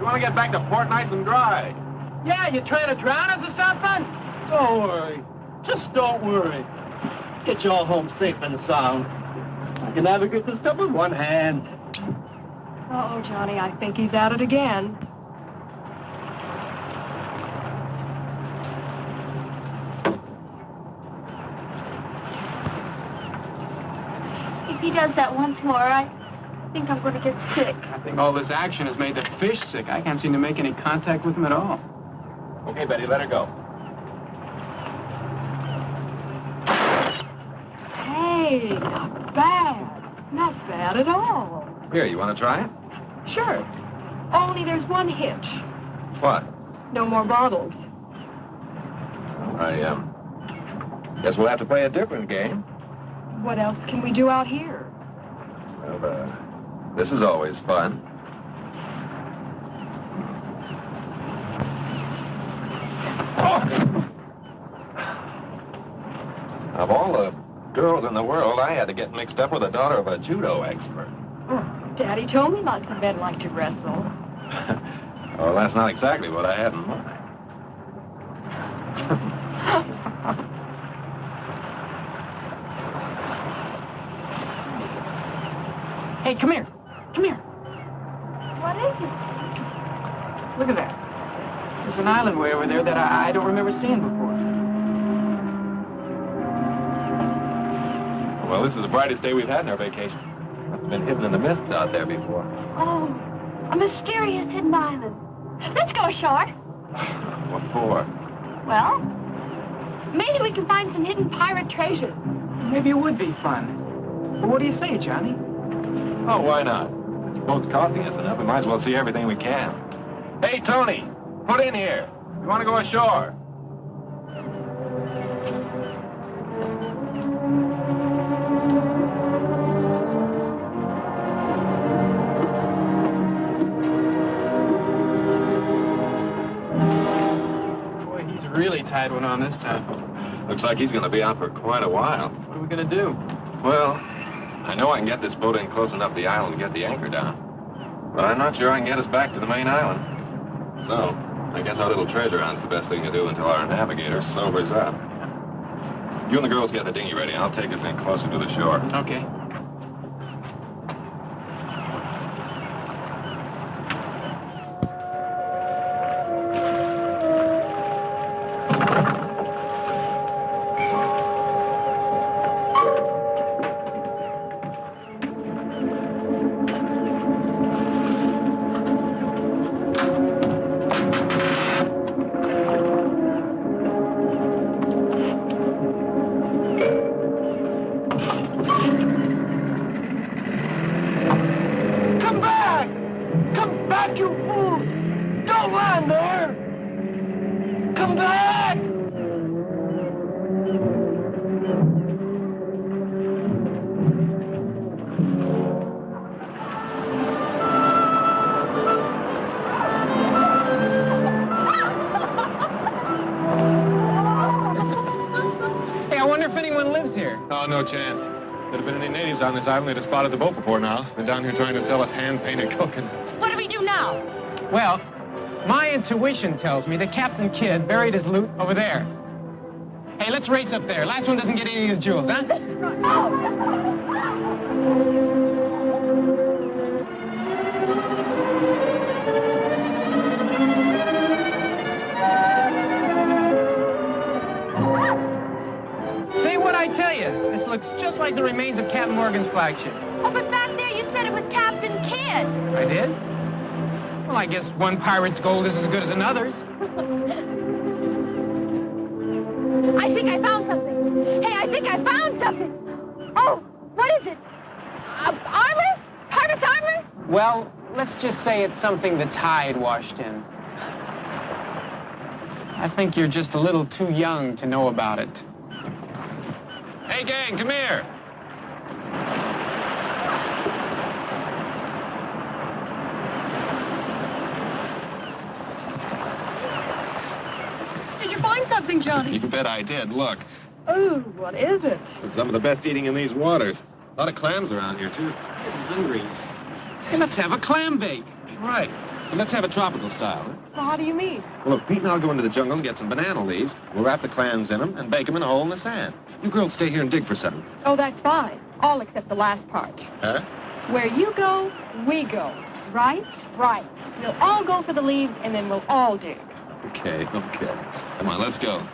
You want to get back to port nice and dry. Yeah, you trying to drown us or something? Don't worry. Just don't worry. Get you all home safe and sound. I can navigate this stuff with one hand. Uh-oh, Johnny, I think he's at it again. If he does that once more, I think I'm going to get sick. I think all this action has made the fish sick. I can't seem to make any contact with him at all. Okay, Betty, let her go. Hey, not bad. Not bad at all. Here, you want to try it? Sure. Only there's one hitch. What? No more bottles. I guess we'll have to play a different game. What else can we do out here? Well, this is always fun. Oh! Of all the girls in the world, I had to get mixed up with the daughter of a judo expert. Oh, Daddy told me lots of men like to wrestle. Well, that's not exactly what I had in mind. Hey, come here. Come here. What is it? Look at that. There's an island way over there that I don't remember seeing before. Well, this is the brightest day we've had in our vacation. Must have been hidden in the mists out there before. Oh, a mysterious hidden island. Let's go ashore. What for? Well, maybe we can find some hidden pirate treasure. Maybe it would be fun. Well, what do you say, Johnny? Oh, why not? This boat's costing us enough. We might as well see everything we can. Hey, Tony, put in here. You want to go ashore? Boy, he's really tied one on this time. Looks like he's going to be out for quite a while. What are we going to do? Well, I know I can get this boat in close enough to the island to get the anchor down. But I'm not sure I can get us back to the main island. So, I guess our little treasure hunt's the best thing to do until our navigator sobers up. You and the girls get the dinghy ready. I'll take us in closer to the shore. Okay. No chance. There'd have been any natives on this island, they'd have spotted the boat before now. Been down here trying to sell us hand-painted coconuts. What do we do now? Well, my intuition tells me that Captain Kidd buried his loot over there. Hey, let's race up there. Last one doesn't get any of the jewels, huh? I tell you, this looks just like the remains of Captain Morgan's flagship. Oh, but back there you said it was Captain Kidd. I did? Well, I guess one pirate's gold is as good as another's. I think I found something. Hey, I think I found something. Oh, what is it? Armor? Pirate's armor? Well, let's just say it's something the tide washed in. I think you're just a little too young to know about it. Hey, gang, come here. Did you find something, Johnny? You bet I did. Look. Oh, what is it? It's some of the best eating in these waters. A lot of clams around here, too. I'm hungry. Hey, let's have a clam bake. Right. Let's have a tropical style. Well, how do you mean? Well, look, Pete and I'll go into the jungle and get some banana leaves. We'll wrap the clams in them and bake them in a hole in the sand. You girls stay here and dig for something. Oh, that's fine. All except the last part. Huh? Where you go, we go. Right? Right. We'll all go for the leaves, and then we'll all dig. Okay. Come on, let's go.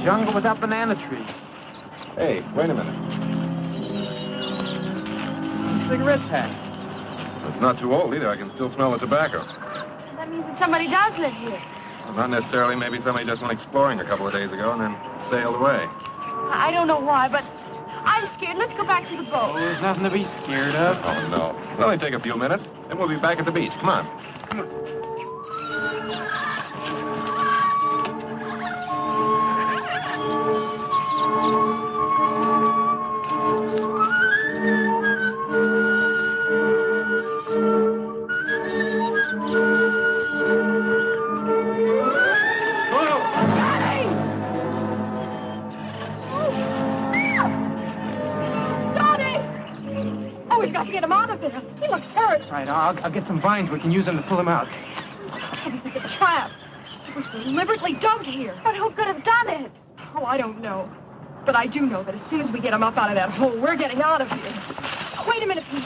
Jungle without banana trees. Hey, wait a minute. It's a cigarette pack. It's not too old either. I can still smell the tobacco. That means that somebody does live here. Well, not necessarily. Maybe somebody just went exploring a couple of days ago and then sailed away. I don't know why, but I'm scared. Let's go back to the Oh, boat. there's nothing to be scared of. Oh, no. It'll only take a few minutes, then we'll be back at the beach. Come on. Get him out of there. He looks hurt. All right, I'll get some vines. We can use them to pull him out. He's like a trap. It was deliberately dug here. But who could have done it? Oh, I don't know. But I do know that as soon as we get him up out of that hole, we're getting out of here. Wait a minute, Pete.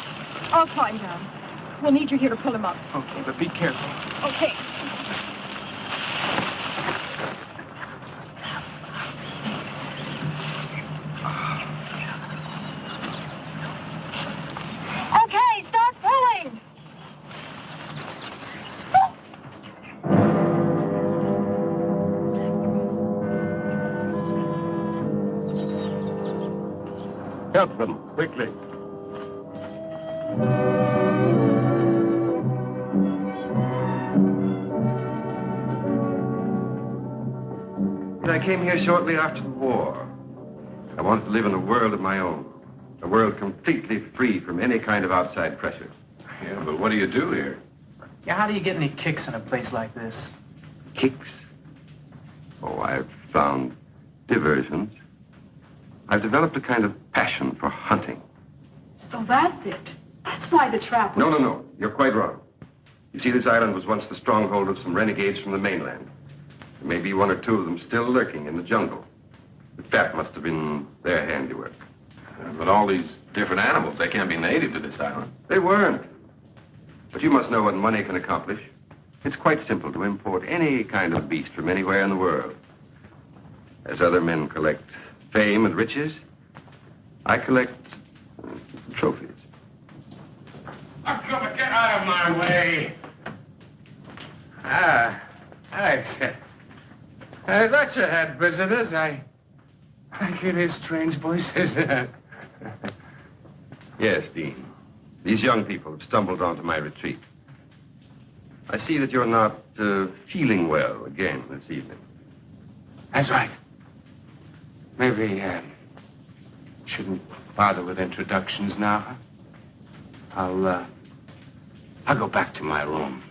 I'll climb down. We'll need you here to pull him up. Okay, but be careful. Okay. Okay, start pulling. Help them, quickly. I came here shortly after the war. I wanted to live in a world of my own. A world completely free from any kind of outside pressures. Yeah, but what do you do here? Yeah, how do you get any kicks in a place like this? Kicks? Oh, I've found diversions. I've developed a kind of passion for hunting. So that's it. That's why the trap was... No. You're quite wrong. You see, this island was once the stronghold of some renegades from the mainland. There may be one or two of them still lurking in the jungle. That must have been their handiwork. But all these different animals, they can't be native to this island. They weren't. But you must know what money can accomplish. It's quite simple to import any kind of beast from anywhere in the world. As other men collect fame and riches, I collect trophies. Get out of my way. Alex. I thought you had visitors. I can hear strange voices. Yes, Dean. These young people have stumbled onto my retreat. I see that you're not feeling well again this evening. That's right. Maybe shouldn't bother with introductions now. I'll go back to my room.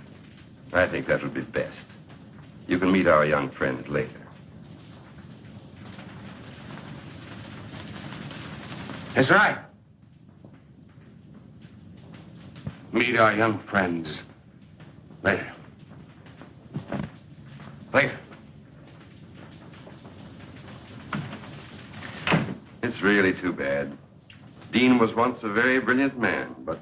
I think that would be best. You can meet our young friends later. That's right. Meet our young friends later. Later. It's really too bad. Dean was once a very brilliant man, but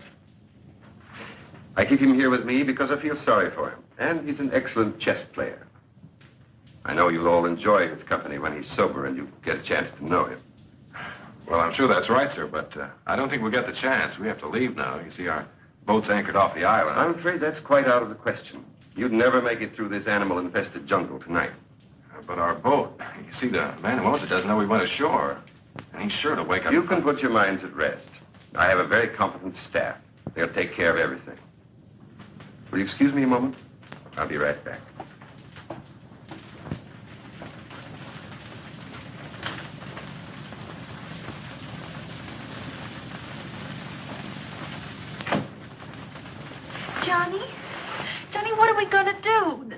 I keep him here with me because I feel sorry for him. And he's an excellent chess player. I know you'll all enjoy his company when he's sober and you get a chance to know him. Well, I'm sure that's right, sir, but I don't think we'll get the chance. We have to leave now. You see, our boat's anchored off the island. I'm afraid that's quite out of the question. You'd never make it through this animal-infested jungle tonight. But our boat, you see, the man who owns it doesn't know we went ashore. And he's sure to wake up... You can put your minds at rest. I have a very competent staff. They'll take care of everything. Will you excuse me a moment? I'll be right back. Johnny, what are we going to do?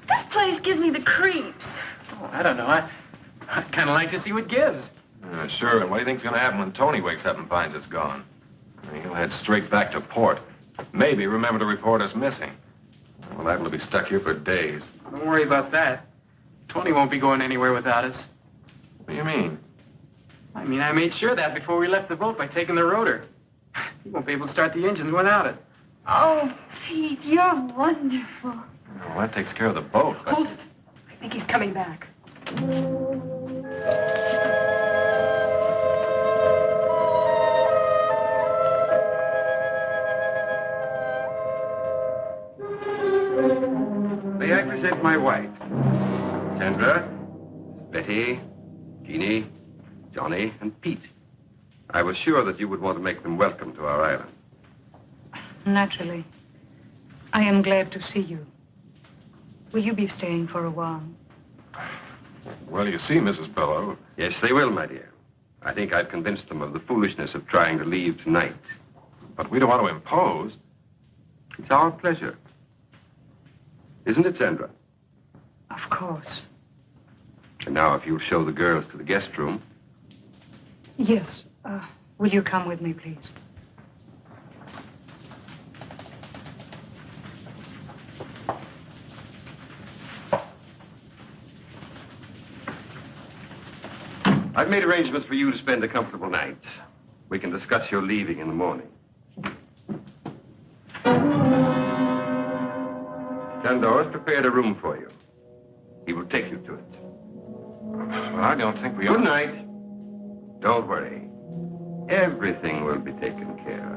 This place gives me the creeps. I don't know. I'd kind of like to see what gives. Sure, and what do you think's going to happen when Tony wakes up and finds it's gone? He'll head straight back to port. Maybe remember to report us missing. Well, liable to be stuck here for days. Don't worry about that. Tony won't be going anywhere without us. What do you mean? I mean, I made sure that before we left the boat by taking the rotor. He won't be able to start the engines without it. Oh, Pete, you're wonderful. Well, that takes care of the boat. But... Hold it. I think he's coming back. May I present my wife? Sandra, Betty, Jeannie, Johnny, and Pete. I was sure that you would want to make them welcome to our island. Naturally. I am glad to see you. Will you be staying for a while? Well, you see, Mrs. Bellow. Yes, they will, my dear. I think I've convinced them of the foolishness of trying to leave tonight. But we don't want to impose. It's our pleasure. Isn't it, Sandra? Of course. And now, if you'll show the girls to the guest room. Yes. Will you come with me, please? I've made arrangements for you to spend a comfortable night. We can discuss your leaving in the morning. Sandor's prepared a room for you. He will take you to it. Well, I don't think we... Good night. Don't worry. Everything will be taken care of.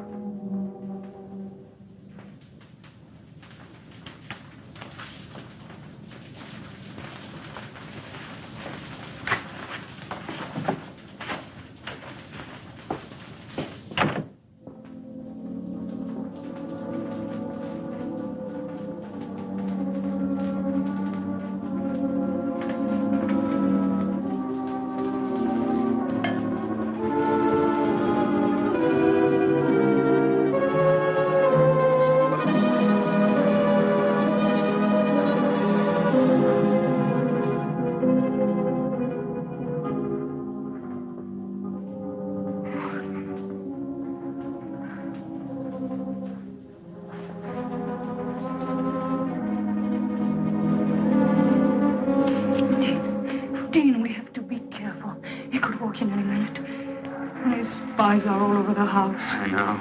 Spies are all over the house. I know.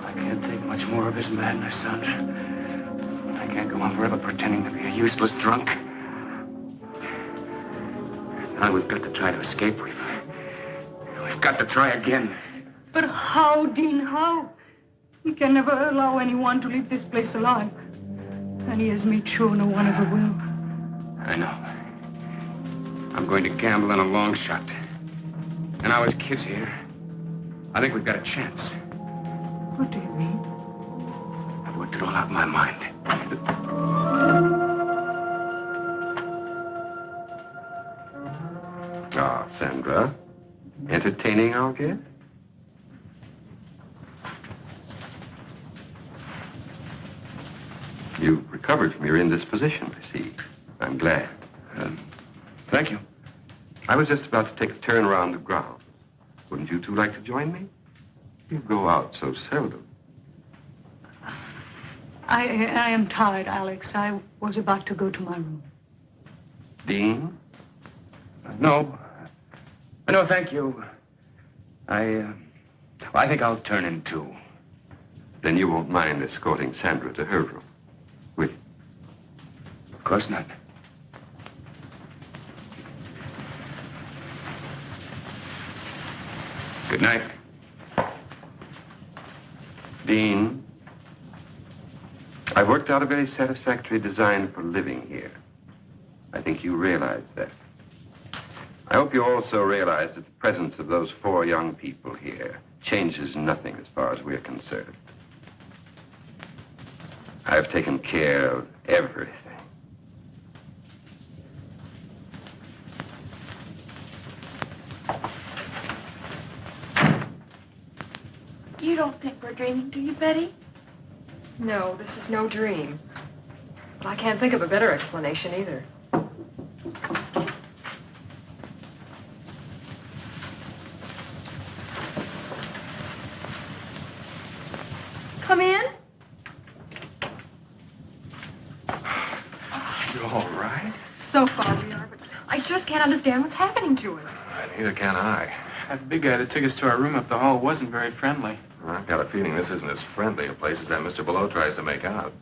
I can't take much more of his madness, Sandra. I can't go on forever pretending to be a useless drunk. Now we've got to try to escape. We've got to try again. But how, Dean, how? We can never allow anyone to leave this place alive. And he has made sure no one ever will. I know. I'm going to gamble on a long shot. And now his kid's here. I think we've got a chance. What do you mean? I've worked it all out in my mind. Ah, Sandra. Entertaining our guest? You've recovered from your indisposition, I see. I'm glad. Thank you. I was just about to take a turn around the grounds. Wouldn't you two like to join me? You go out so seldom. I am tired, Alex. I was about to go to my room. Dean? No. No, thank you. I think I'll turn in too. Then you won't mind escorting Sandra to her room, will you? Of course not. Good night. Dean, I've worked out a very satisfactory design for living here. I think you realize that. I hope you also realize that the presence of those 4 young people here changes nothing as far as we're concerned. I've taken care of everything. You don't think we're dreaming, do you, Betty? No, this is no dream. Well, I can't think of a better explanation either. Come in. You all right? So far we are, but I just can't understand what's happening to us. Neither can I. That big guy that took us to our room up the hall wasn't very friendly. I've got a feeling this isn't as friendly a place as that Mr. Below tries to make out.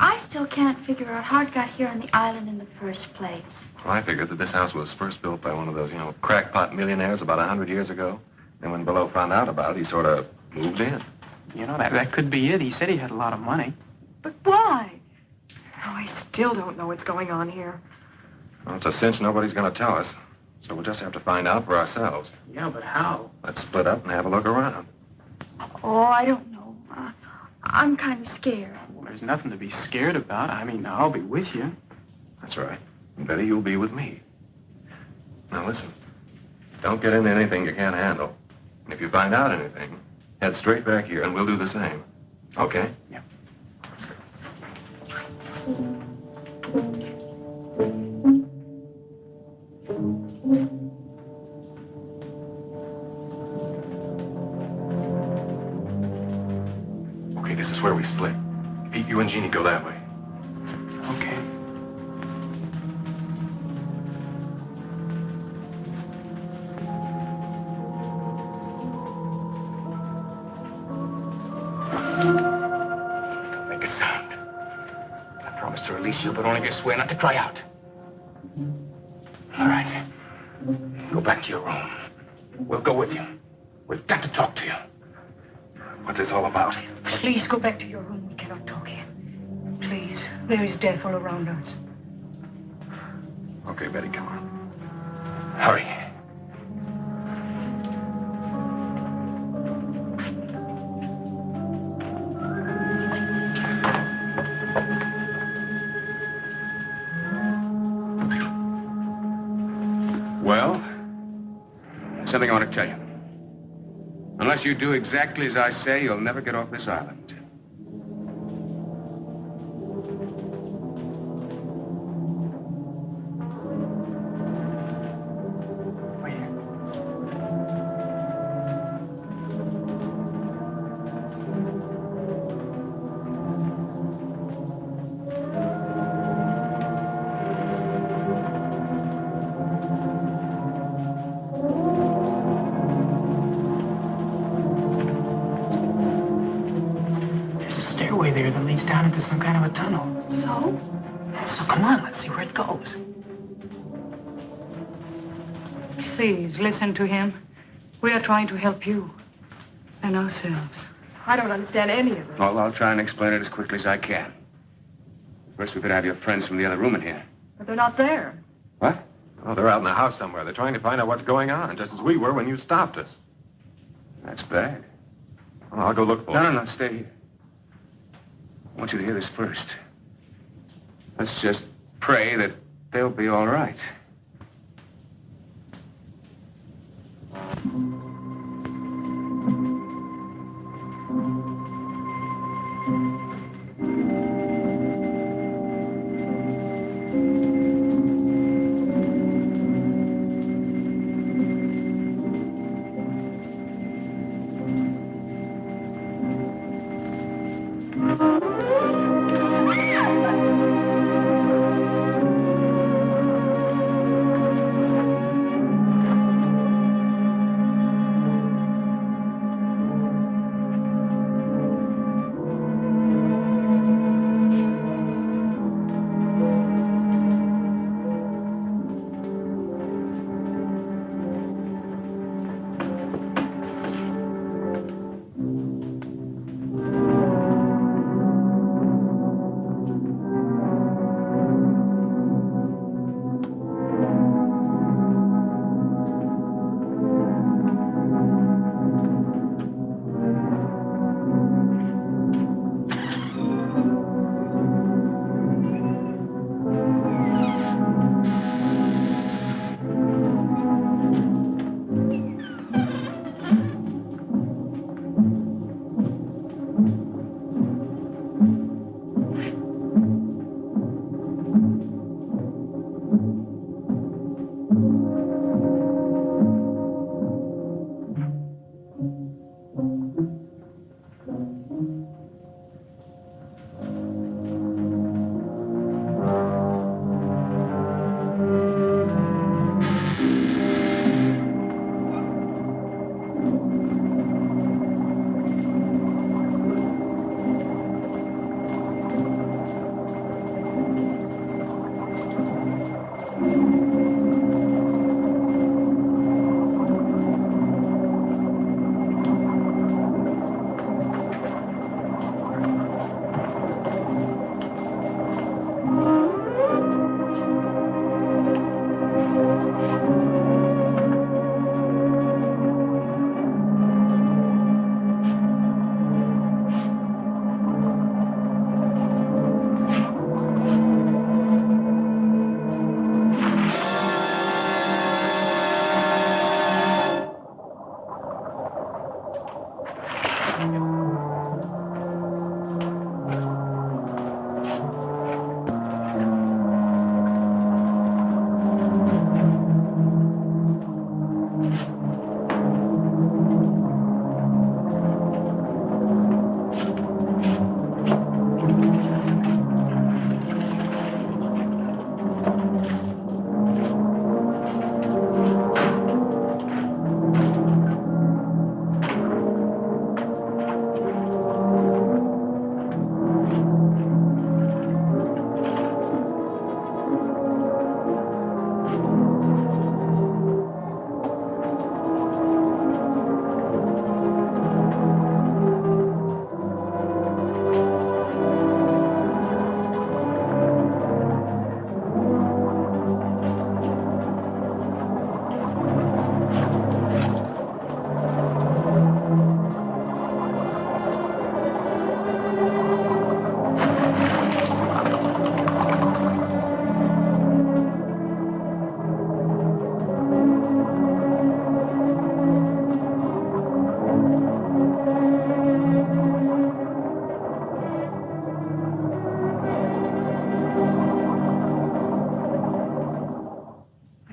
I still can't figure out how it got here on the island in the first place. Well, I figured that this house was first built by one of those, crackpot millionaires about 100 years ago. And when Below found out about it, he sort of moved in. You know, that could be it. He said he had a lot of money. But why? Oh, I still don't know what's going on here. Well, it's a cinch nobody's going to tell us. So we'll just have to find out for ourselves. Yeah, but how? Let's split up and have a look around. Oh, I don't know. I'm kind of scared. Well, there's nothing to be scared about. I mean, I'll be with you. That's right. And Betty, you'll be with me. Now, listen. Don't get into anything you can't handle. And if you find out anything, head straight back here, and we'll do the same. Okay? Yeah. Let's go. Okay, this is where we split. Pete, you and Jeannie go that way. Okay. Don't make a sound. I promise to release you, but only if you swear not to cry out. All right. Go back to your room. We'll go with you. We've got to talk to you. What's this all about? Please go back to your room. We cannot talk here. Please. There is death all around us. Okay, Betty, come on. Hurry. Well, there's something I want to tell you. Unless you do exactly as I say, you'll never get off this island. Stairway there that leads down into some kind of a tunnel. So come on, let's see where it goes. Please, listen to him. We are trying to help you and ourselves. I don't understand any of this. Well, I'll try and explain it as quickly as I can. First, we could have your friends from the other room in here. But they're not there. What? Oh, they're out in the house somewhere. They're trying to find out what's going on, just as we were when you stopped us. That's bad. Well, I'll go look for them. No, stay here. I want you to hear this first. Let's just pray that they'll be all right.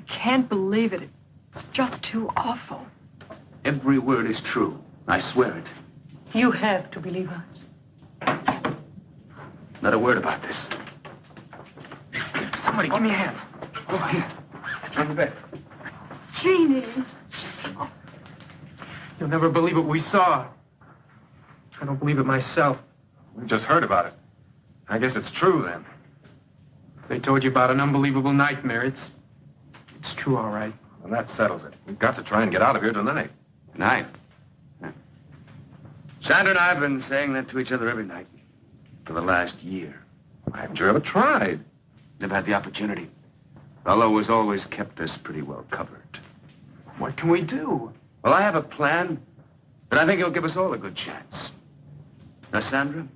Can't believe it. It's just too awful. Every word is true. I swear it. You have to believe us. Not a word about this. Somebody give me a hand. Over here. It's on the bed. Jeannie. You'll never believe what we saw. I don't believe it myself. We just heard about it. I guess it's true, then. They told you about an unbelievable nightmare. It's true, all right. Well, that settles it. We've got to try and get out of here tonight. Tonight? Yeah. Sandra and I have been saying that to each other every night for the last year. Why haven't you ever tried? Never had the opportunity. Bello has always kept us pretty well covered. What can we do? Well, I have a plan, but I think it'll give us all a good chance. Now, Sandra,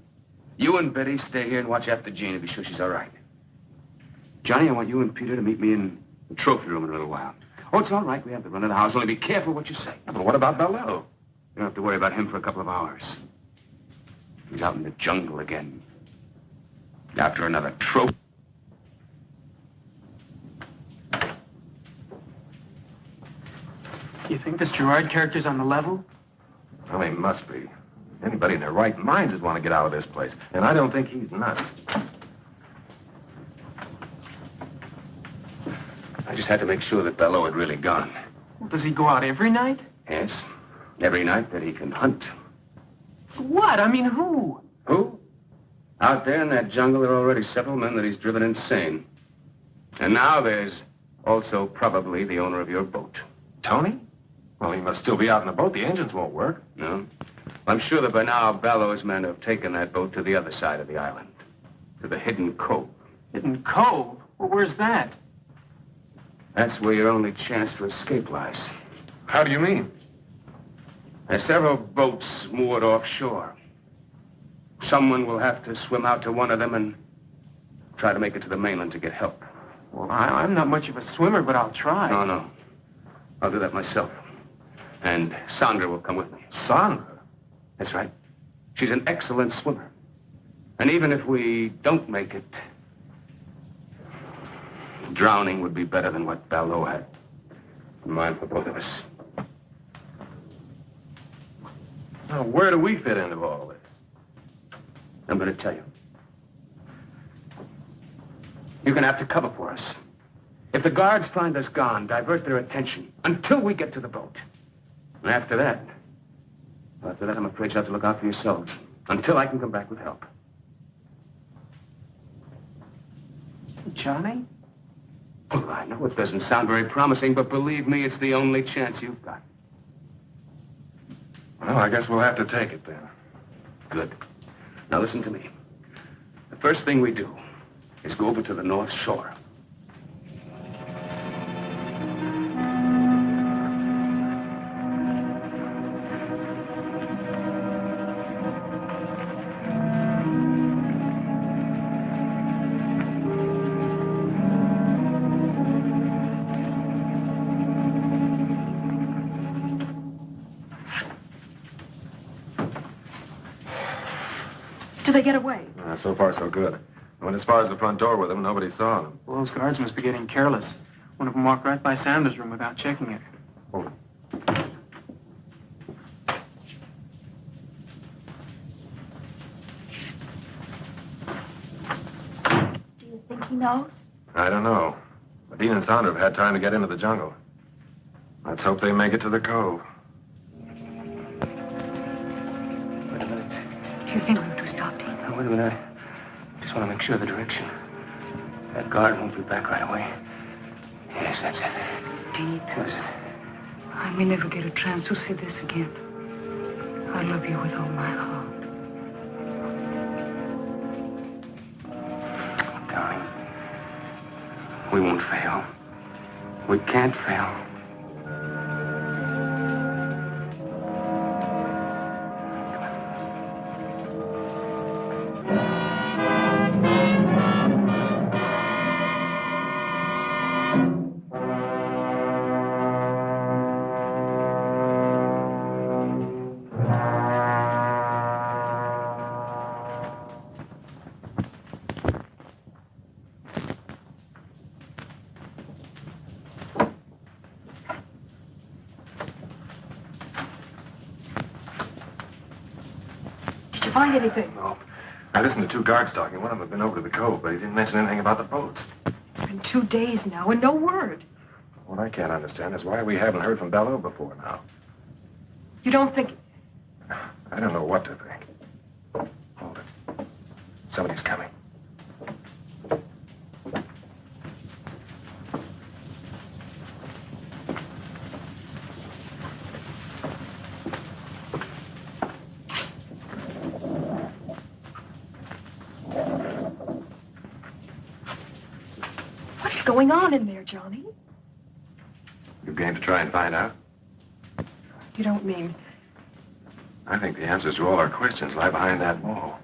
you and Betty stay here and watch after Jean to be sure she's all right. Johnny, I want you and Peter to meet me in the trophy room in a little while. Oh, it's all right. We have the run of the house. Only be careful what you say. Yeah, but what about Bello? You don't have to worry about him for a couple of hours. He's out in the jungle again. After another trophy. You think this Gerard character's on the level? Well, he must be. Anybody in their right minds would want to get out of this place. And I don't think he's nuts. I just had to make sure that Bello had really gone. Well, does he go out every night? Yes. Every night that he can hunt. What? I mean, who? Who? Out there in that jungle, there are already several men that he's driven insane. And now there's also probably the owner of your boat. Tony? Well, he must still be out in the boat. The engines won't work. No? I'm sure that by now Bello's men have taken that boat to the other side of the island. To the Hidden Cove. Hidden Cove? Well, where's that? That's where your only chance for escape lies. How do you mean? There's several boats moored offshore. Someone will have to swim out to one of them and try to make it to the mainland to get help. Well, I'm not much of a swimmer, but I'll try. No. I'll do that myself. And Sandra will come with me. Sandra? That's right. She's an excellent swimmer. And even if we don't make it, drowning would be better than what Bello had in mind for both of us. Now, where do we fit into all this? I'm going to tell you. You're going to have to cover for us. If the guards find us gone, divert their attention until we get to the boat. And after that, I'm afraid you'll have to look out for yourselves until I can come back with help. Johnny? Well, I know it doesn't sound very promising, but believe me, it's the only chance you've got. Well, I guess we'll have to take it then. Good. Now listen to me. The first thing we do is go over to the North Shore. Did they get away? So far, so good. I went as far as the front door with them. Nobody saw them. Well, those guards must be getting careless. One of them walked right by Sanders' room without checking it. Hold it. Do you think he knows? I don't know. But Dean and Sounder have had time to get into the jungle. Let's hope they make it to the cove. Wait a minute. Do you think we ought to stop, Dean? Now, wait a minute. I just want to make sure of the direction. That guard won't be back right away. Yes, that's it. Dean, What is it? I may never get a chance to say this again. I love you with all my heart. Darling, we won't fail. We can't fail. Did you find anything? No. I listened to two guards talking. One of them had been over to the cove, but he didn't mention anything about the boats. It's been 2 days now and no word. What I can't understand is why we haven't heard from Belleau before now. You don't think... I don't know what to think. Hold it. Somebody's coming. What's going on in there, Johnny? You game to try and find out? You don't mean... I think the answers to all our questions lie behind that wall.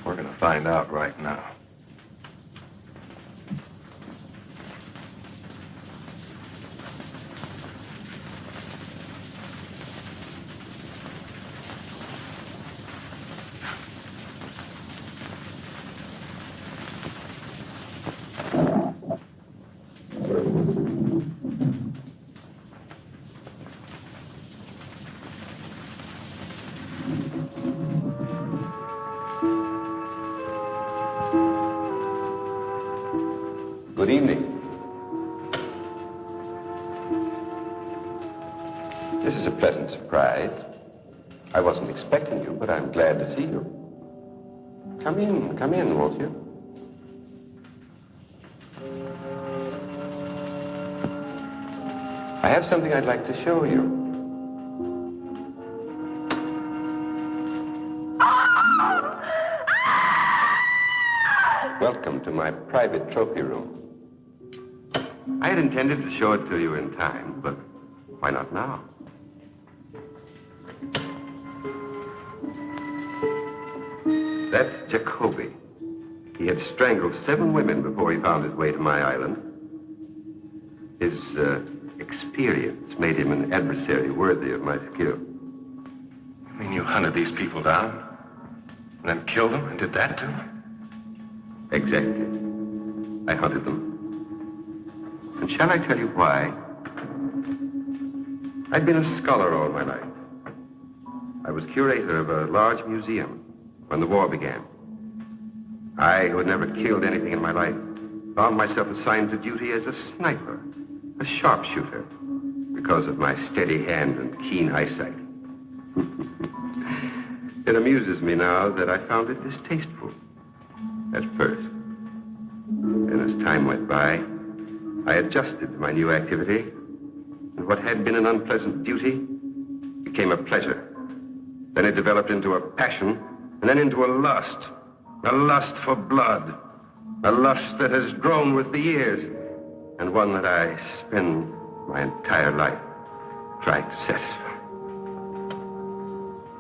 We're going to find out right now. Good evening. This is a pleasant surprise. I wasn't expecting you, but I'm glad to see you. Come in, won't you? I have something I'd like to show you. Welcome to my private trophy room. I had intended to show it to you in time, but why not now? That's Jacoby. He had strangled 7 women before he found his way to my island. His experience made him an adversary worthy of my skill. You mean you hunted these people down, and then killed them, and did that to them? Exactly. I hunted them. And shall I tell you why? I'd been a scholar all my life. I was curator of a large museum when the war began. I, who had never killed anything in my life, found myself assigned to duty as a sniper, a sharpshooter, because of my steady hand and keen eyesight. It amuses me now that I found it distasteful at first. And as time went by, I adjusted to my new activity, and what had been an unpleasant duty became a pleasure. Then it developed into a passion, and then into a lust for blood, a lust that has grown with the years, and one that I spend my entire life trying to satisfy.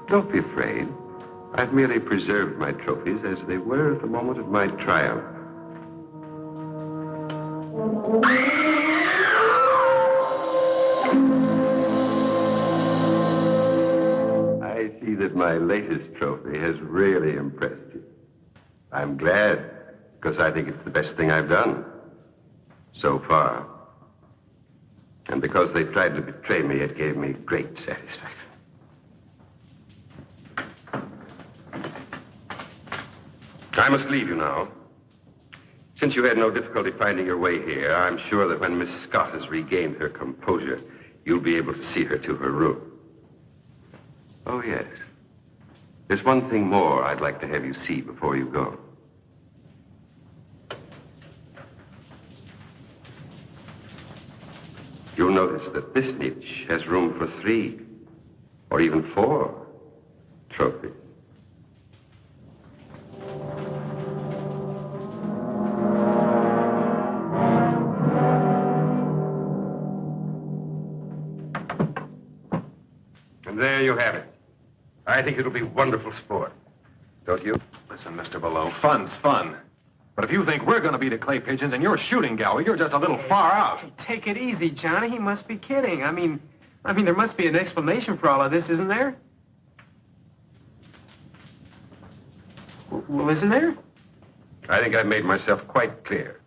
Don't be afraid. I've merely preserved my trophies as they were at the moment of my triumph. I see that my latest trophy has really impressed you. I'm glad, because I think it's the best thing I've done so far. And because they tried to betray me, it gave me great satisfaction. I must leave you now. Since you had no difficulty finding your way here, I'm sure that when Miss Scott has regained her composure, you'll be able to see her to her room. Oh, yes. There's one thing more I'd like to have you see before you go. You'll notice that this niche has room for 3 or even 4 trophies. And there you have it. I think it'll be wonderful sport. Don't you? Listen, Mr. Below, fun's fun. But if you think we're going to be the clay pigeons and you're shooting gallery, you're just a little far out. Hey, take it easy, Johnny. He must be kidding. I mean, there must be an explanation for all of this, isn't there? Well, isn't there? I think I've made myself quite clear.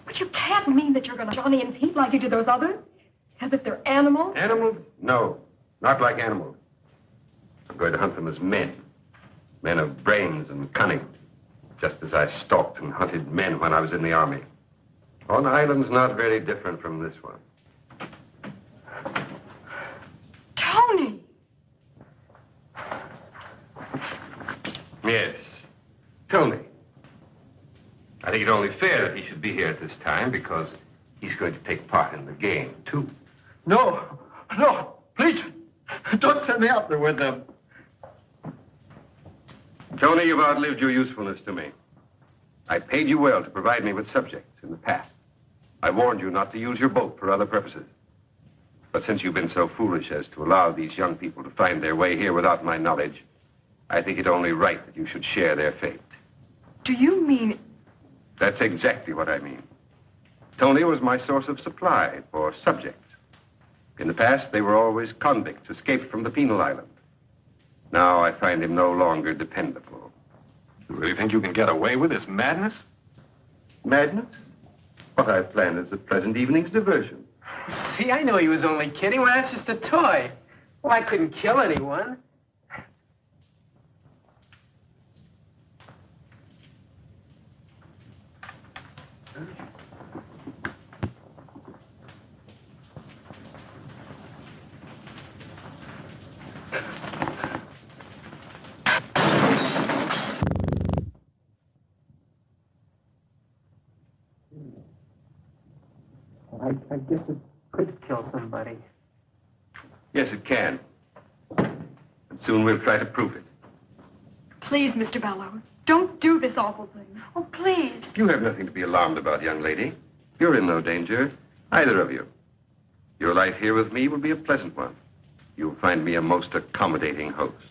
But you can't mean that you're going to Johnny and Pete like you did those others? As if they're animals? Animals? No, not like animals. I'm going to hunt them as men. Men of brains and cunning. Just as I stalked and hunted men when I was in the army. On islands not very different from this one. Tony! Yes, Tony. I think it's only fair that he should be here at this time because he's going to take part in the game, too. No, please, don't send me out there with them. Tony, you've outlived your usefulness to me. I paid you well to provide me with subjects in the past. I warned you not to use your boat for other purposes. But since you've been so foolish as to allow these young people to find their way here without my knowledge, I think it only right that you should share their fate. Do you mean... That's exactly what I mean. Tony was my source of supply for subjects. In the past, they were always convicts escaped from the penal island. Now I find him no longer dependable. You really think you can get away with this madness? Madness? What I've planned is a pleasant evening's diversion. See, I know he was only kidding. Well, that's just a toy. Well, I couldn't kill anyone. I guess it could kill somebody. Yes, it can. And soon we'll try to prove it. Please, Mr. Bellows, don't do this awful thing. Oh, please. You have nothing to be alarmed about, young lady. You're in no danger, either of you. Your life here with me will be a pleasant one. You'll find me a most accommodating host.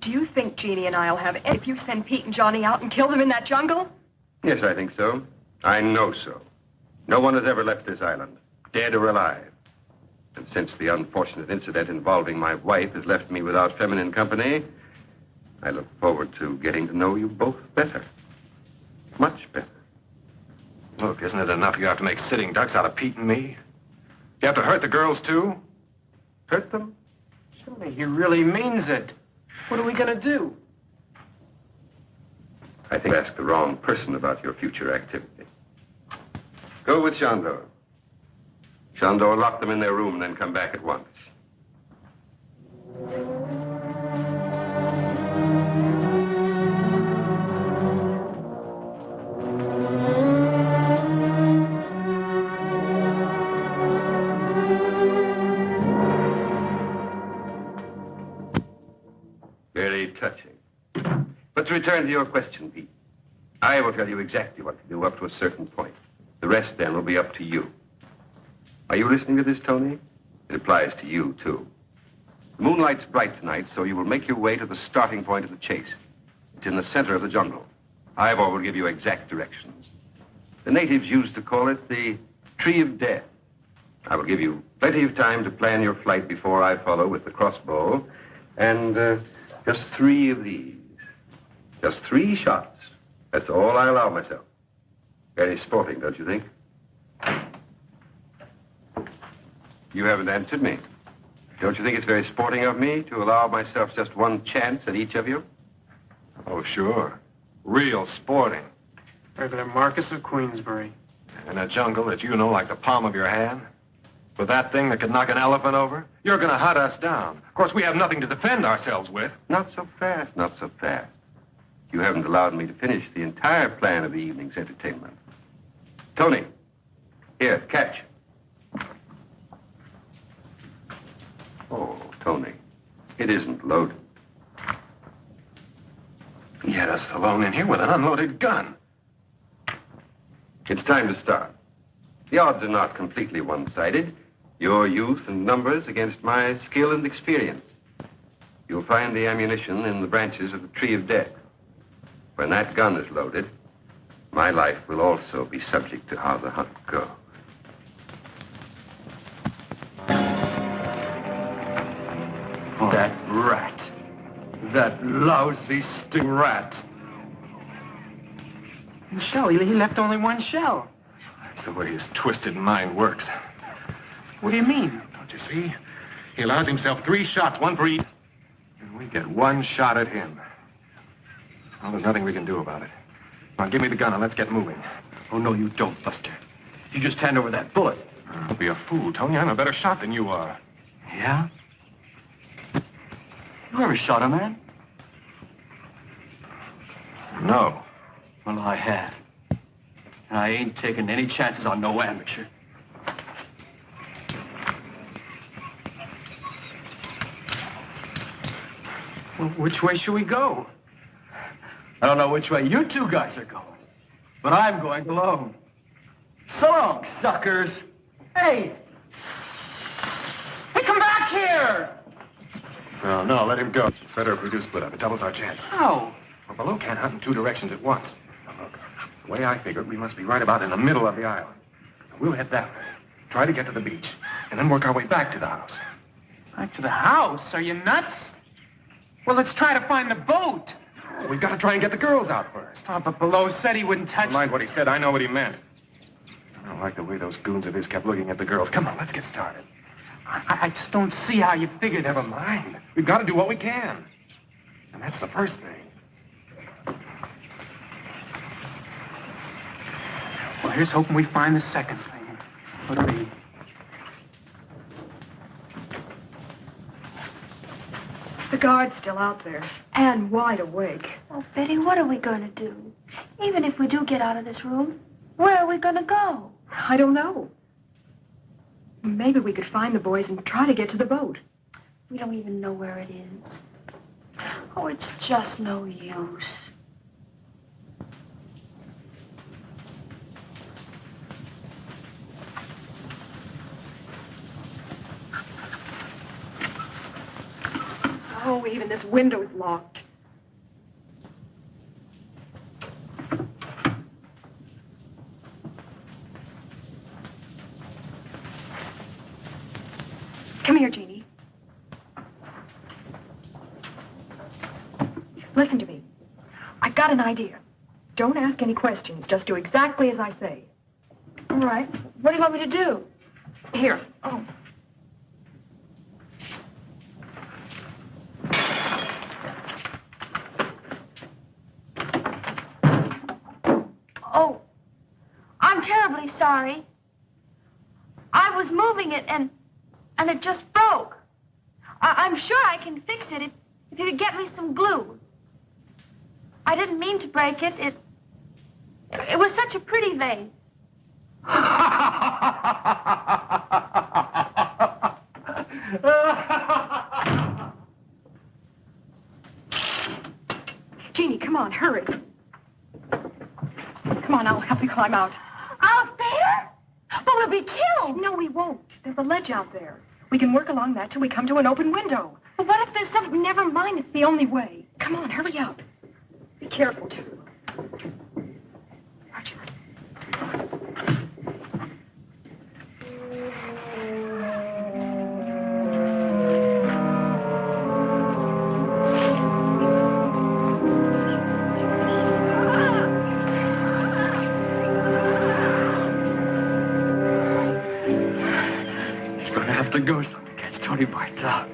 Do you think Jeannie and I'll have... If you send Pete and Johnny out and kill them in that jungle? Yes, I think so. I know so. No one has ever left this island, dead or alive. And since the unfortunate incident involving my wife has left me without feminine company, I look forward to getting to know you both better. Much better. Look, isn't it enough you have to make sitting ducks out of Pete and me? You have to hurt the girls, too? Hurt them? Johnny, he really means it. What are we going to do? I think I asked the wrong person about your future activity. Go with Chandor. Chandor, lock them in their room and then come back at once. Very touching. But to return to your question, Pete, I will tell you exactly what to do up to a certain point. The rest, then, will be up to you. Are you listening to this, Tony? It applies to you, too. The moonlight's bright tonight, so you will make your way to the starting point of the chase. It's in the center of the jungle. Ivor will give you exact directions. The natives used to call it the Tree of Death. I will give you plenty of time to plan your flight before I follow with the crossbow. And just 3 of these. Just 3 shots. That's all I allow myself. Very sporting, don't you think? You haven't answered me. Don't you think it's very sporting of me to allow myself just 1 chance at each of you? Oh, sure. Real sporting. Regular Marcus of Queensbury. In a jungle that you know like the palm of your hand? With that thing that could knock an elephant over? You're going to hunt us down. Of course, we have nothing to defend ourselves with. Not so fast, not so fast. You haven't allowed me to finish the entire plan of the evening's entertainment. Tony, here, catch. Oh, Tony, it isn't loaded. He had us alone in here with an unloaded gun. It's time to start. The odds are not completely one-sided. Your youth and numbers against my skill and experience. You'll find the ammunition in the branches of the Tree of Death. When that gun is loaded, my life will also be subject to how the hunt goes. Oh. That rat. That lousy sting rat. Shell. He left only 1 shell. That's the way his twisted mind works. What do you mean? Don't you see? He allows himself 3 shots, 1 for each. And we get 1 shot at him. Well, there's nothing we can do about it. Now, give me the gun and let's get moving. Oh, no, you don't, Buster. You just hand over that bullet. Don't be a fool, Tony. I'm a better shot than you are. Yeah? You ever shot a man? No. Well, I have. And I ain't taking any chances on no amateur. Well, which way should we go? I don't know which way you 2 guys are going, but I'm going alone. So long, suckers. Hey! Hey, come back here! No, let him go. It's better if we do split up. It doubles our chances. How? Well, below can't hunt in 2 directions at once. Now, look, the way I figure it, we must be right about in the middle of the island. We'll head that way, try to get to the beach, and then work our way back to the house. Back to the house? Are you nuts? Well, let's try to find the boat. We've got to try and get the girls out first. Oh, but Below said he wouldn't touch... Never mind what he said. I know what he meant. I don't like the way those goons of his kept looking at the girls. Come on, let's get started. I just don't see how you figure this. Never mind. We've got to do what we can. And that's the first thing. Well, here's hoping we find the second thing. What'll be? The guard's still out there, and wide awake. Oh, Betty, what are we going to do? Even if we do get out of this room, where are we going to go? I don't know. Maybe we could find the boys and try to get to the boat. We don't even know where it is. Oh, it's just no use. Oh, even this window's locked. Come here, Jeannie. Listen to me. I've got an idea. Don't ask any questions. Just do exactly as I say. All right. What do you want me to do? Here. Oh. Oh, I'm terribly sorry. I was moving it and it just broke. I'm sure I can fix it if you could get me some glue. I didn't mean to break it. It was such a pretty vase. Jeannie, come on, hurry. Come on, I'll help you climb out. Out there? But we'll be killed. No, we won't. There's a ledge out there. We can work along that till we come to an open window. But what if there's something... Never mind, it's the only way. Come on, hurry up. Be careful, too. Roger. He's going to have to go something against Tony Bartel.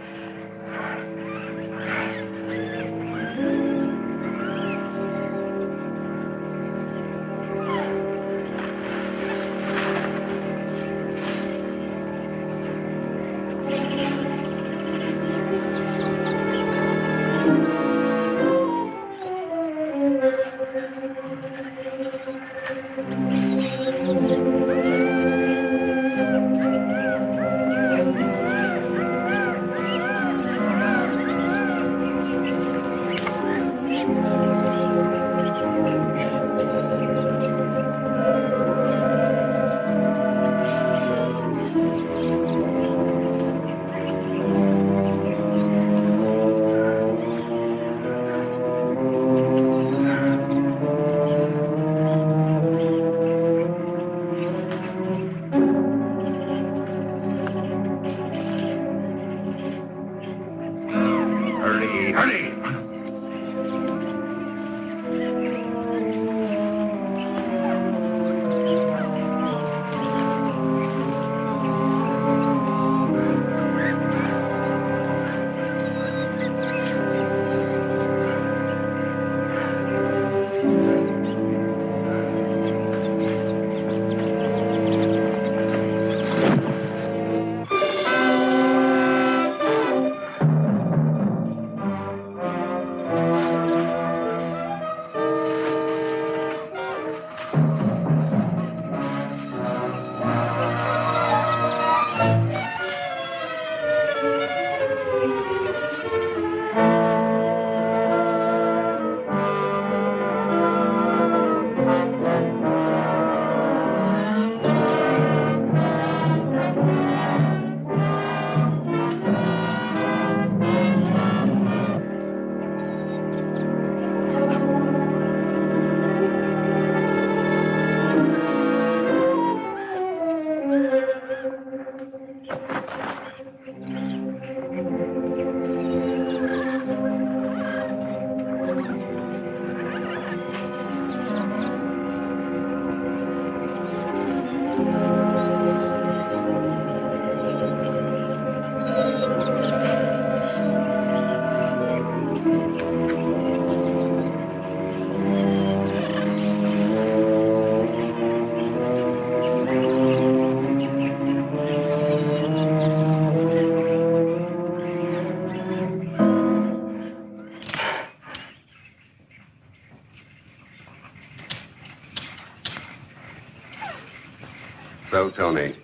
So, Tony,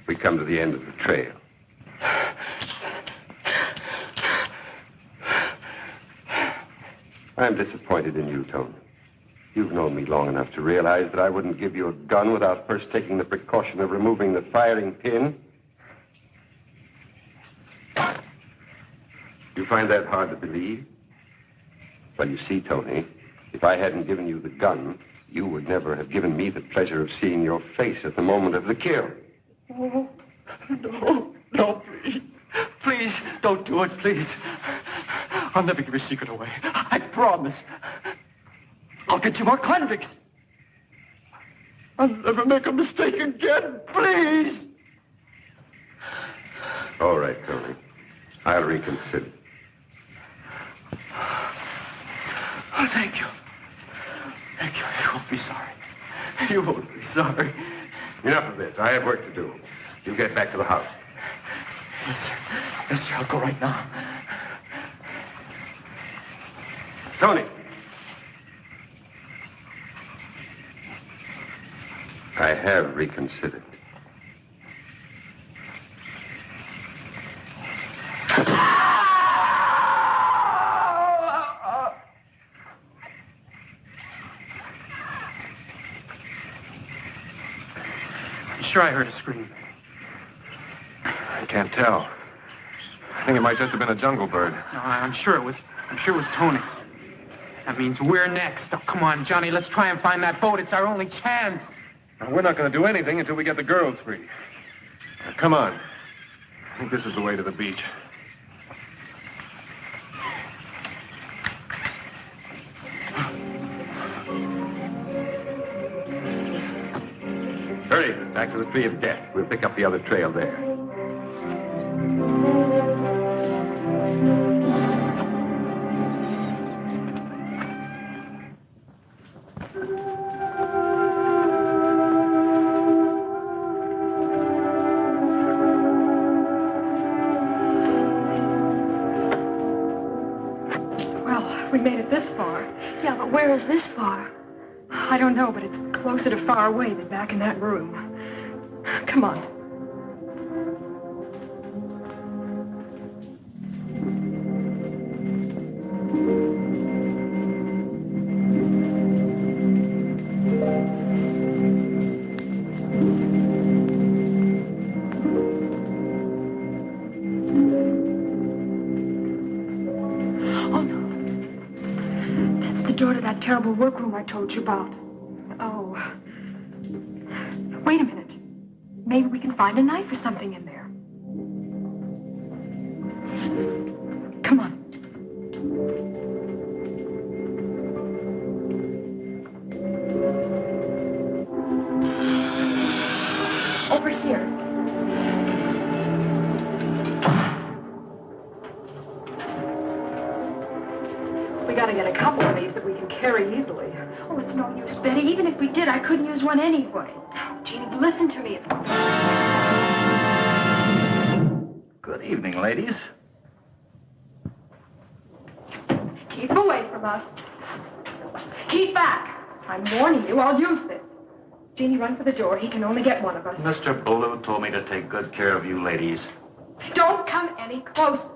we come to the end of the trail. I'm disappointed in you, Tony. You've known me long enough to realize that I wouldn't give you a gun without first taking the precaution of removing the firing pin. You find that hard to believe? Well, you see, Tony, if I hadn't given you the gun, you would never have given me the pleasure of seeing your face at the moment of the kill. Oh, no, please. Please, don't do it, please. I'll never give your secret away. I promise. I'll get you more convicts. I'll never make a mistake again, please. All right, Tony. I'll reconsider. Oh, thank you. Thank you. You won't be sorry. You won't be sorry. Enough of this. I have work to do. You get back to the house. Yes, sir. Yes, sir. I'll go right now. Tony. I have reconsidered. I'm sure I heard a scream. I can't tell. I think it might just have been a jungle bird. No, I'm sure it was Tony. That means we're next. Oh, come on, Johnny. Let's try and find that boat. It's our only chance. Now, we're not going to do anything until we get the girls free. Now, come on. I think this is the way to the beach. Hurry, back to the tree of death. We'll pick up the other trail there. Well, we made it this far. Yeah, but where is this far? I don't know, but it's closer to far away than back in that room. Come on. Oh, no. That's the door to that terrible workroom I told you about. Oh. Wait a minute. Maybe we can find a knife or something in there. Come on. Over here. We gotta get a couple of these that we can carry easily. Oh, it's no use, Betty. Even if we did, I couldn't use one anyway. Jeannie, listen to me. Good evening, ladies. Keep away from us. Keep back. I'm warning you, I'll use this. Jeannie, run for the door. He can only get one of us. Mr. Ballou told me to take good care of you ladies. Don't come any closer.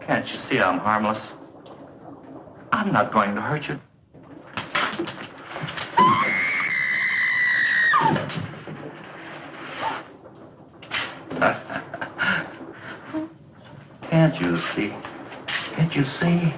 Can't you see I'm harmless? I'm not going to hurt you. Can't you see? Can't you see?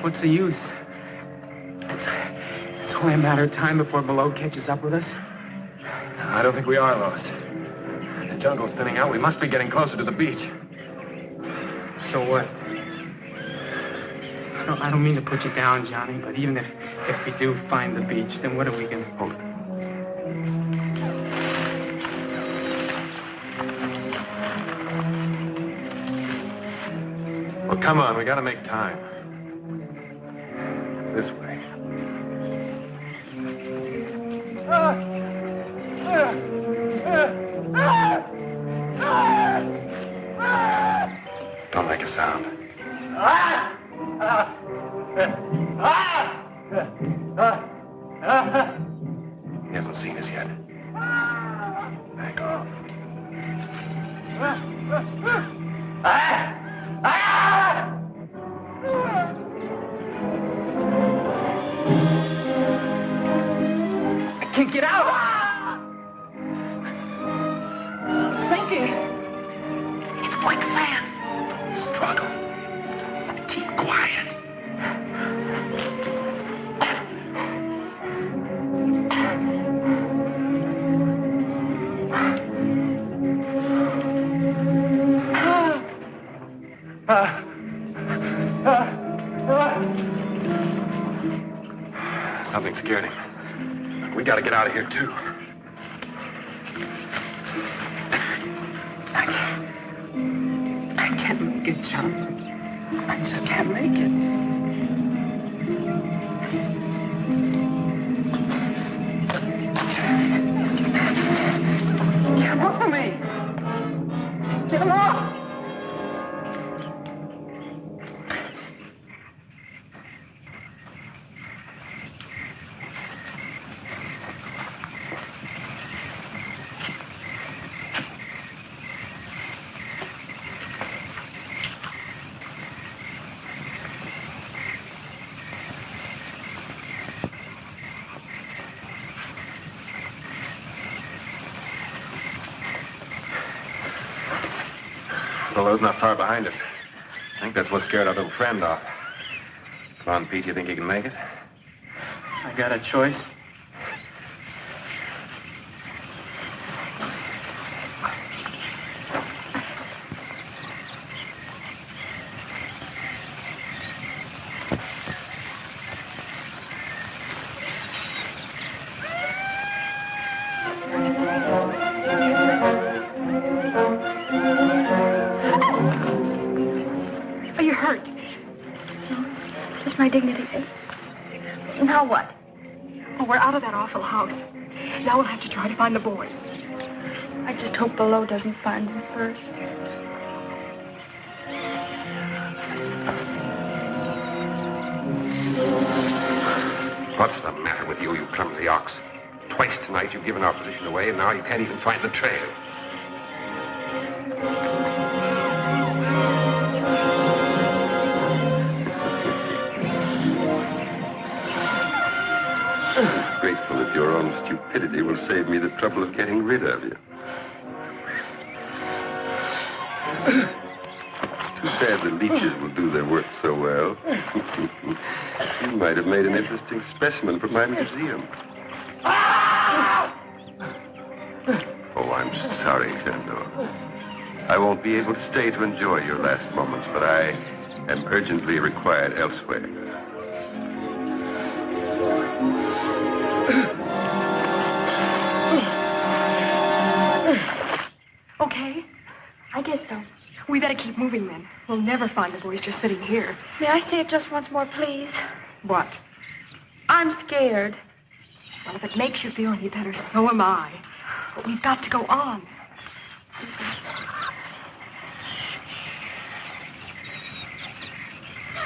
What's the use? It's only a matter of time before Below catches up with us. I don't think we are lost. The jungle's thinning out. We must be getting closer to the beach. So what? I don't mean to put you down, Johnny, but even if we do find the beach, then what are we going to... Hold it. Well, come on. We got to make time. This way. Don't make a sound. He hasn't seen us yet. Back off. I can't can't get out. Sinking. It's quicksand. Struggle. Keep quiet. Something scared him. We gotta get out of here, too. I can't make it, John. I just can't make it. Get him off of me! Get him off! Bellow's not far behind us. I think that's what scared our little friend off. Come on, Pete, you think you can make it? I got a choice. Are you hurt? No, just my dignity. Now what? Oh, we're out of that awful house. Now we'll have to try to find the boys. I just hope Below doesn't find them first. What's the matter with you, you clumsy ox? Twice tonight you've given our position away, and now you can't even find the trail. Grateful that your own stupidity will save me the trouble of getting rid of you. Too bad the leeches will do their work so well. You might have made an interesting specimen for my museum. Oh, I'm sorry, Shandor. I won't be able to stay to enjoy your last moments, but I am urgently required elsewhere. Okay? I guess so. We better keep moving then. We'll never find the boys just sitting here. May I say it just once more, please? What? I'm scared. Well, if it makes you feel any better, so am I. But we've got to go on.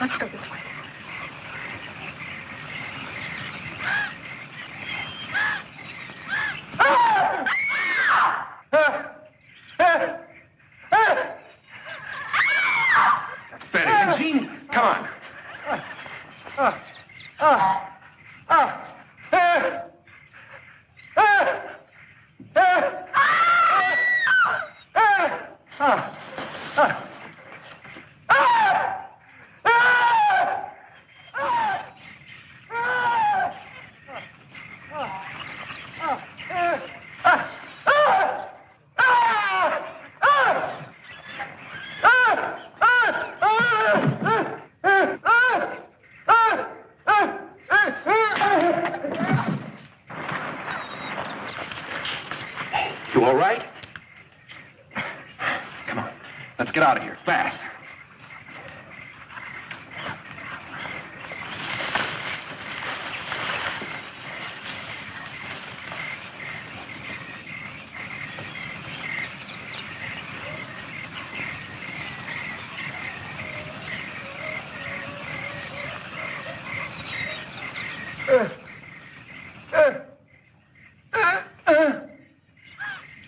Let's go this way. That's better. Eugene, come on. You all right? Come on. Let's get out of here, fast.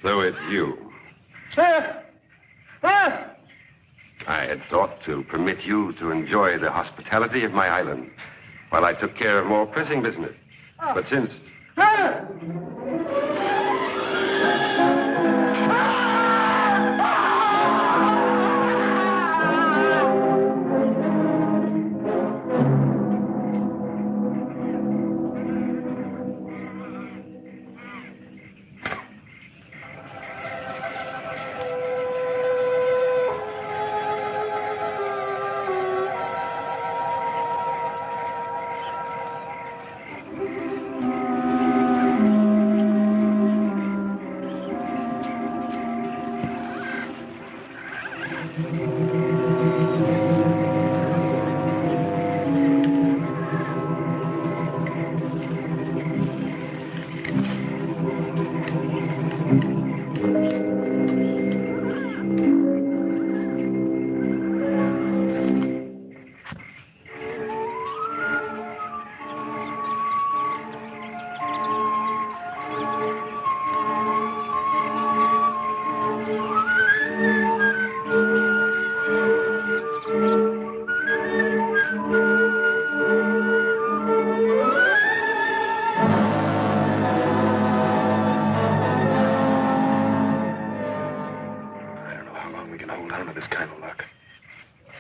So it's you. I had thought to permit you to enjoy the hospitality of my island while I took care of more pressing business. But since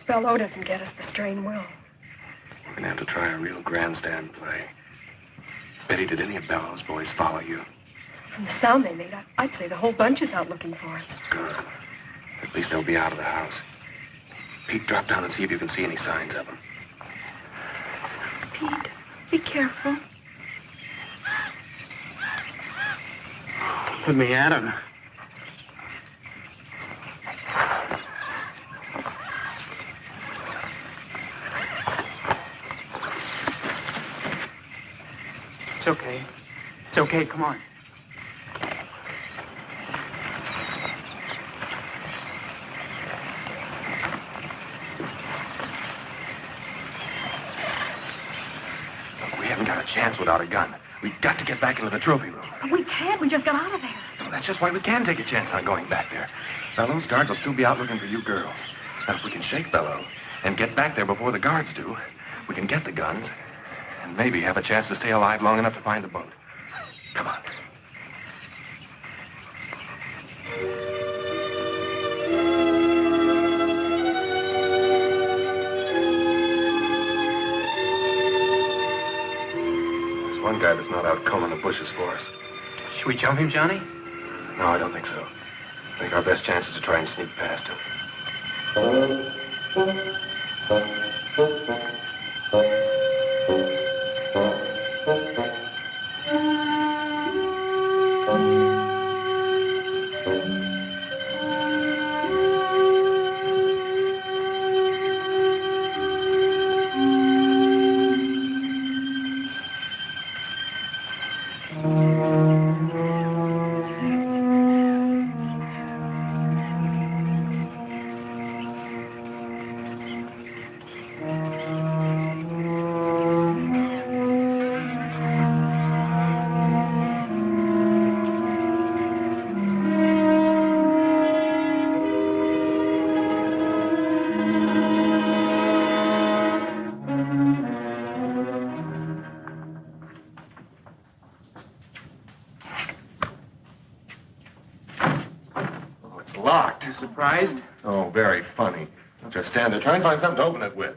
Bello doesn't get us, the strain will. We're going to have to try a real grandstand play. Betty, did any of Bello's boys follow you? From the sound they made, I'd say the whole bunch is out looking for us. Good. At least they'll be out of the house. Pete, drop down and see if you can see any signs of them. Pete, be careful. Put me at him. It's okay. It's okay, come on. Look, we haven't got a chance without a gun. We've got to get back into the trophy room. We can't. We just got out of there. No, that's just why we can take a chance on going back there. Bello's guards will still be out looking for you girls. Now, if we can shake Bello and get back there before the guards do, we can get the guns and maybe have a chance to stay alive long enough to find the boat. Come on. There's one guy that's not out combing the bushes for us. Should we jump him, Johnny? No, I don't think so. I think our best chance is to try and sneak past him. Surprised? Oh, very funny. Just stand there. Try and find something to open it with.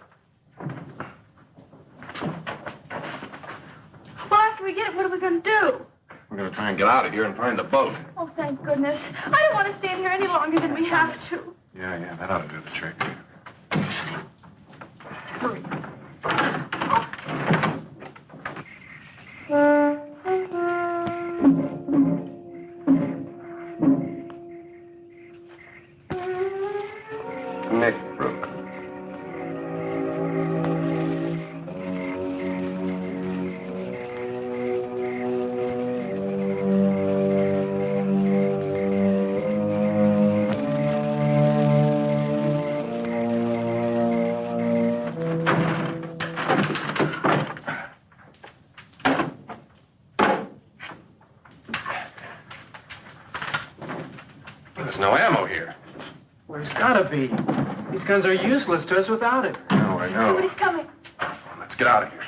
Well, after we get it, what are we going to do? We're going to try and get out of here and find the boat. Oh, thank goodness. I don't want to stay in here any longer than we have to. Yeah, that ought to do the trick. Hurry. No ammo here. Well, there's gotta be. These guns are useless to us without it. No, I know. Somebody's coming. Let's get out of here.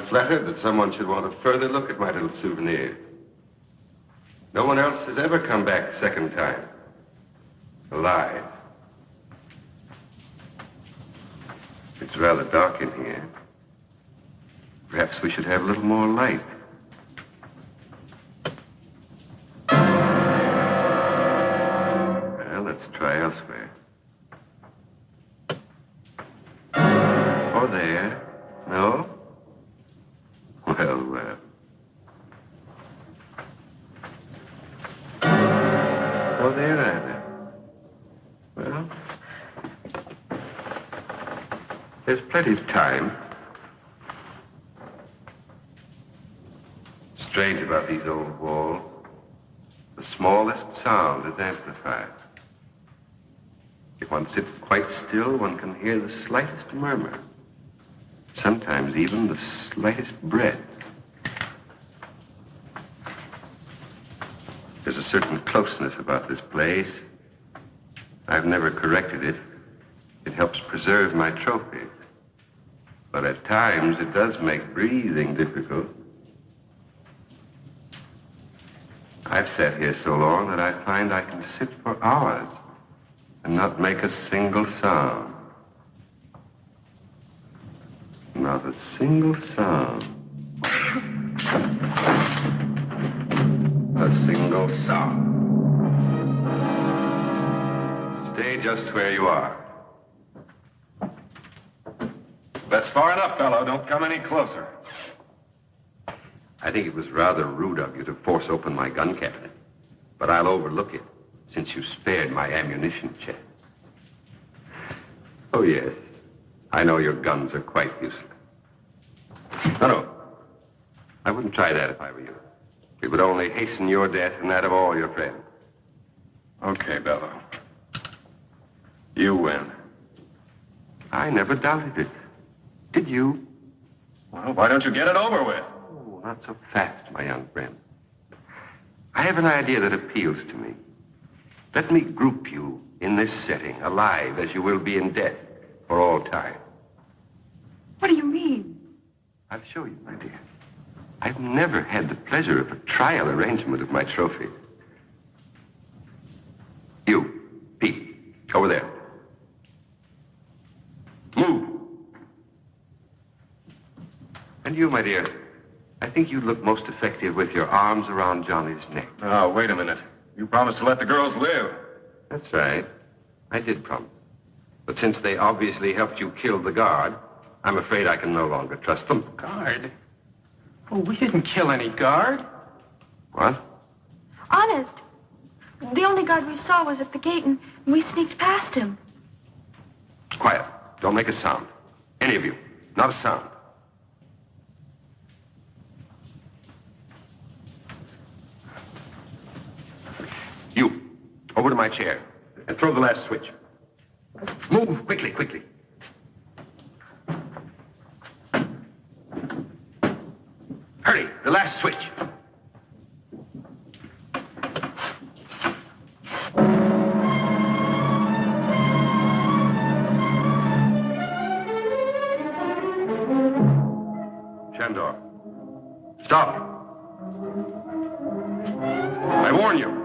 flattered that someone should want a further look at my little souvenir. No one else has ever come back a second time. Alive. It's rather dark in here. Perhaps we should have a little more light. Well, let's try elsewhere. Or there. No? Well. Oh, there either. Well, there's plenty of time. Strange about these old walls. The smallest sound is amplified. If one sits quite still, one can hear the slightest murmur. Sometimes even the slightest breath. There's a certain closeness about this place. I've never corrected it. It helps preserve my trophies. But at times, it does make breathing difficult. I've sat here so long that I find I can sit for hours and not make a single sound. Not a single sound. A single sound. Stay just where you are. That's far enough, fellow. Don't come any closer. I think it was rather rude of you to force open my gun cabinet. But I'll overlook it, since you spared my ammunition chest. Oh, yes. I know your guns are quite useless. No. I wouldn't try that if I were you. It would only hasten your death and that of all your friends. Okay, Bello. You win. I never doubted it. Did you? Well, why don't you get it over with? Oh, not so fast, my young friend. I have an idea that appeals to me. Let me group you in this setting, alive as you will be in death for all time. What do you mean? I'll show you, my dear. I've never had the pleasure of a trial arrangement of my trophy. You, Pete, over there. Move. And you, my dear, I think you'd look most effective with your arms around Johnny's neck. Oh, wait a minute. You promised to let the girls live. That's right. I did promise. But since they obviously helped you kill the guard, I'm afraid I can no longer trust them. Guard? Oh, we didn't kill any guard. What? Honest. The only guard we saw was at the gate, and we sneaked past him. Quiet. Don't make a sound. Any of you. Not a sound. You, over to my chair and throw the last switch. Move quickly, quickly. Hurry, the last switch. Shandor, stop. I warn you.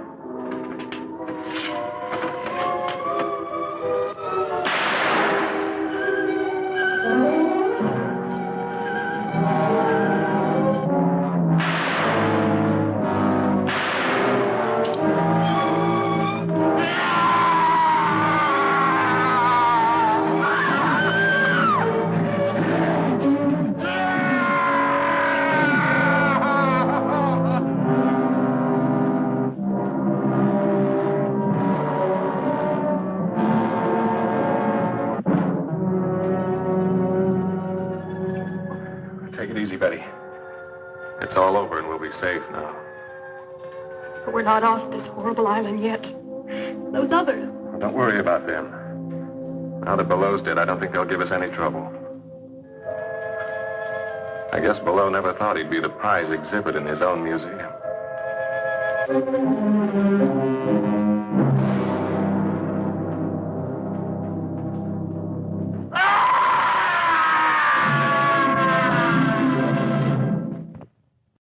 Take it easy, Betty. It's all over and we'll be safe now. But we're not off this horrible island yet. Those others. Well, don't worry about them. Now that Below's dead, I don't think they'll give us any trouble. I guess Below never thought he'd be the prize exhibit in his own museum.